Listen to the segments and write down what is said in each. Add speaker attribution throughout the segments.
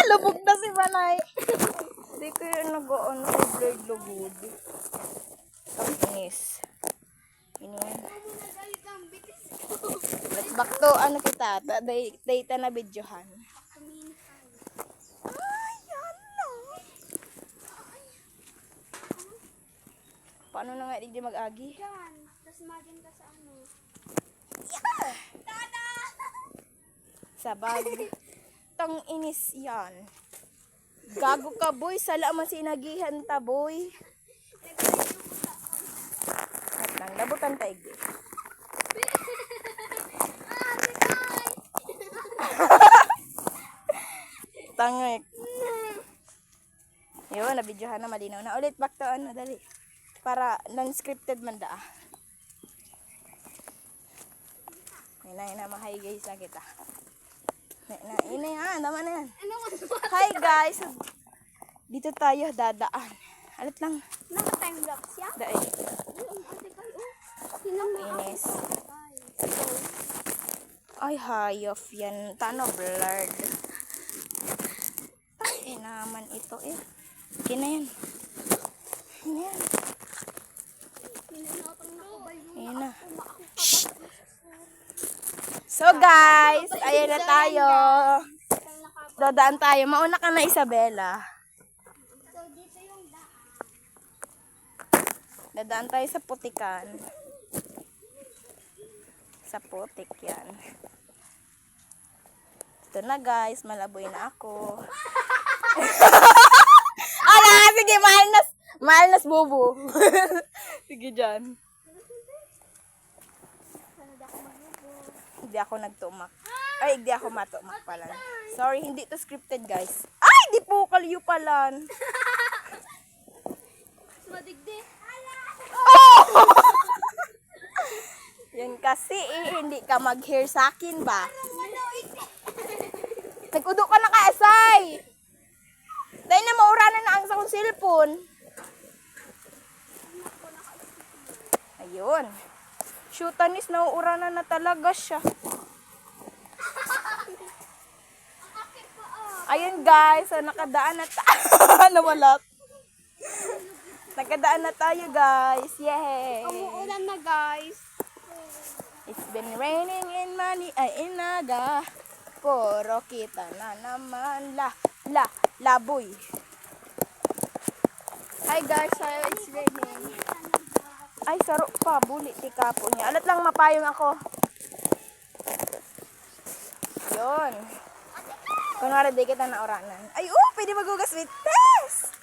Speaker 1: Lubog na si Manay. Hindi ko yun nag-on sa blurred lugod. Kapinis. Ini yan. Let's back to ano kita. Data na videohan. Paano na nga hindi mag-agi?
Speaker 2: Tapos magin ka sa ano.
Speaker 1: Sa bag. Tang inis yan. Gago ka boy. Sala man sinagihan ta boy. At lang. Labutan tayo. Tangik. Yun, nabidyohan na malinaw na. Ulit back to ano, dali. Para non-scripted man da. Ina, mahay guys na kita. Ina yan, tama na yan. Hi guys. Dito tayo dadaan. Alat lang.
Speaker 2: Naka-time lapse siya?
Speaker 1: Dahil.
Speaker 2: Inis.
Speaker 1: Ay, hayop yan. Tano blurred. Ay, naman ito eh. Okay na yan. Ayan. Ayan na. So guys, ayan na tayo. Dadaan tayo. Mauna ka na, Isabela.
Speaker 2: So, dito yung daan.
Speaker 1: Dadaan tayo sa putikan. Sa putik yan. Ito na guys, malaboy na ako. Ala, sige, mahalnas bubu. Sige dyan. Hindi ako nagtumak. Ay, hindi ako matumak pala. Sorry, hindi to scripted guys. Ay, di po kalyo pala.
Speaker 2: Madigdi.
Speaker 1: Oh! Yan kasi eh, hindi ka mag-hair sa akin ba? Nag-udo ka na kaasay. Dahil na mauranan na ang sa kong cellphone. Ayun. Shootanis, nauuranan na talaga siya. Ayun guys, so nakadaan na tayo. Nawalat. Nakadaan na tayo guys. Yay!
Speaker 2: Umuulan na guys.
Speaker 1: It's been raining in Naga. Puro kita na naman. Laboy. Hi guys, it's raining. Ay, saro pa. Bulit ti kapo niya. Alat lang mapayong ako. Yun. Kunwari di kita na oranan. Ay, pwede magugas with test.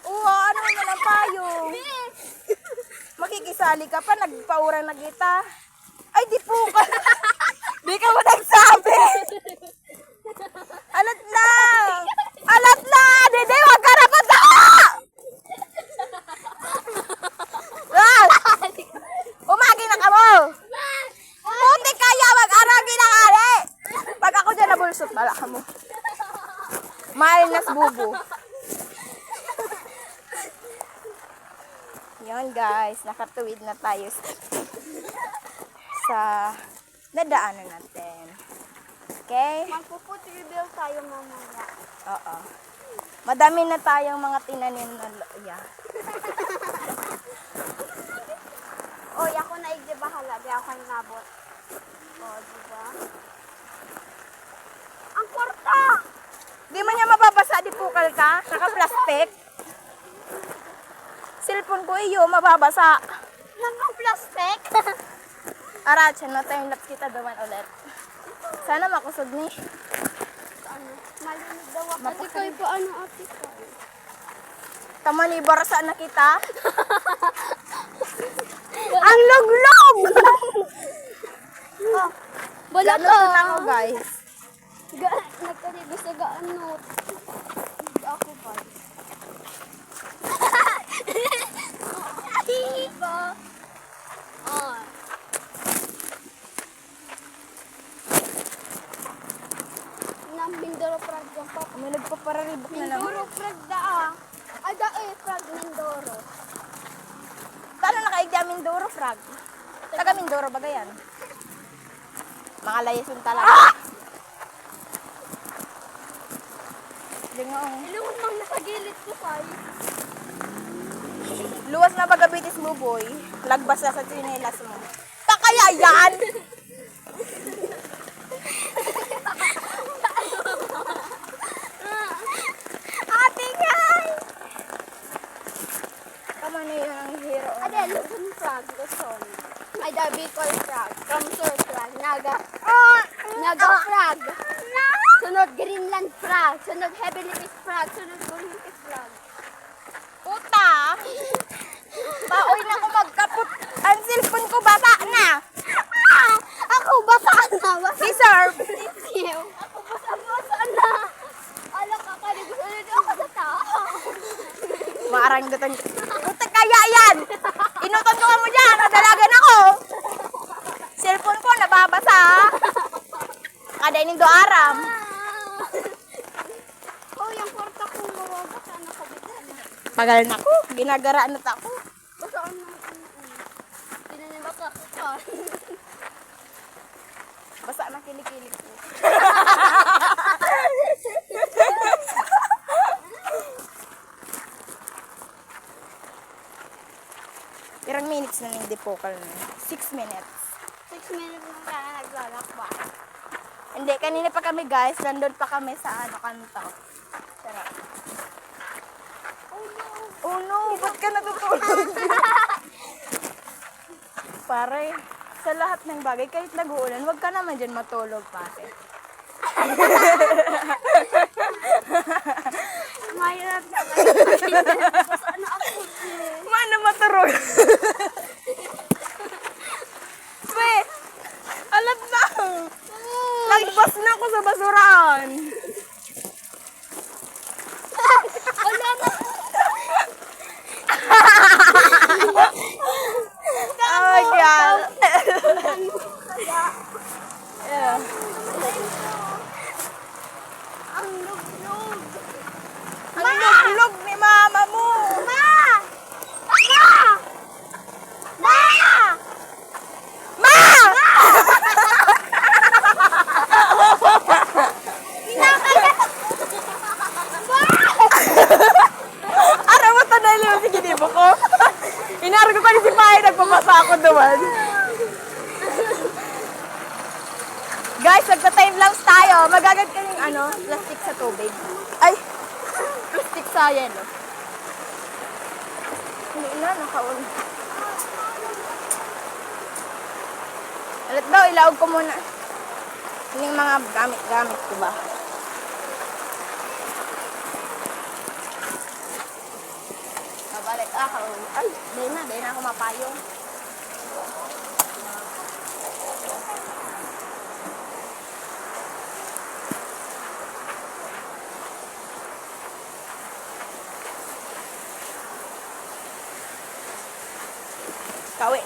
Speaker 1: Ano mo ng payong? Makikisali ka pa, nagpaurang na kita. Ay, di po ka. Di ka mo nagsabi. Alat lang. Alat lang. Dede, wag ka na ko sa. Umagi na ka mo. Puti kaya, mag-aragi na kari. Pag ako dyan nabulsot, bala ka mo. Mahalnas bubu. Yun guys, nakatuwid na tayo sa nadaanan natin. Okay?
Speaker 2: Magpuputi-reveal tayo mamaya.
Speaker 1: Oo. Madami na tayong mga tinanim na yeah.
Speaker 2: Oy, ako na bahala. Di ako nabot. Diba? Ang kwarta!
Speaker 1: Di man niya mababasa, di pukal ka? Naka-plastic? Cellphone ko iyo, mababasa.
Speaker 2: Naka-plastic?
Speaker 1: Arat, siya na time lapse kita dawan ulit. Sana makusog ni.
Speaker 2: Ano? Malinig daw ako. Ate Koy, paano ate Koy?
Speaker 1: Tama ni barasa na kita. Ang luglog!
Speaker 2: Wala
Speaker 1: Gano
Speaker 2: ka.
Speaker 1: na ako guys.
Speaker 2: Nagkarigo sa gaanot. Ako ba? Diba? Nang Mindoro Prag yung papa.
Speaker 1: May nagpaparalibok na naman.
Speaker 2: Mindoro Prag da Ada Prag Mindoro.
Speaker 1: Kano nakaigya Mindoro, Frag? Taga Mindoro ba gayan? Mga layason talaga. Lingaw.
Speaker 2: Iluwan mang nasa gilid ko, Sai.
Speaker 1: Luwas na pagabitis mo, boy. Lagbas na sa tsinelas mo. Kaya yan!
Speaker 2: Ate Ngay!
Speaker 1: Tama na yun ang hero.
Speaker 2: Ate, Luzon frog, Luzon. Ay, the Bicol frog. From Sur frog. Naga frog. Sunod Greenland frog. Sunod Heavily Fish frog. Sunod Golden Fish frog.
Speaker 1: Puta! Baoy na ako magkaput. Ang cellphone ko bata na.
Speaker 2: Ako basa na.
Speaker 1: Deserve.
Speaker 2: Basiw. Ako basa na. Alam ka ka, gusto ako sa tao.
Speaker 1: Maaranggutan. Puta kaya yan! Inuton ko ka mo dyan. Nadalagan ako. Cellphone ko nababasa. Kadainin do aram.
Speaker 2: Oh, yung kwarta ko mawaga sa anak ko.
Speaker 1: Pagal na ko. Ginagaraan na ako.
Speaker 2: Basta ano. Tinanibak ako ka.
Speaker 1: Basta na kilikili ko. Ilang minutes na yung depokal na? 6 minutes.
Speaker 2: 6 minutes lang kaya naglalakbay.
Speaker 1: Hindi, kanina pa kami guys. Nandun pa kami sa kanto. Sarap. Oh no, ba't ka natutulog? Pare, sa lahat ng bagay, kahit nag-uulan, wag ka naman dyan matulog, pare.
Speaker 2: Mahirap na basta ano ako.
Speaker 1: Mano maturog? Weh, alam na. Lagbas na ako sa basuraan.
Speaker 2: Wala na.
Speaker 1: Oh my God. Yeah.
Speaker 2: Ang lug-lug.
Speaker 1: Ang lug-lug ni mama mo.
Speaker 2: Ma! Ma! Ma!
Speaker 1: Ma! Ara mo tanay mo si ginibo ko. Inargo ko ni si Pai, nagpapasa ako doon. Guys, nagta-time lapse tayo. Magagad kayong plastic sa tubig. Ay, plastic sa yelo. Hindi na, nakaun. Alat daw, ilaog ko muna. Yung mga gamit-gamit ko ba? Babalik ako. Ay, di na ako mapayong. Kawi na.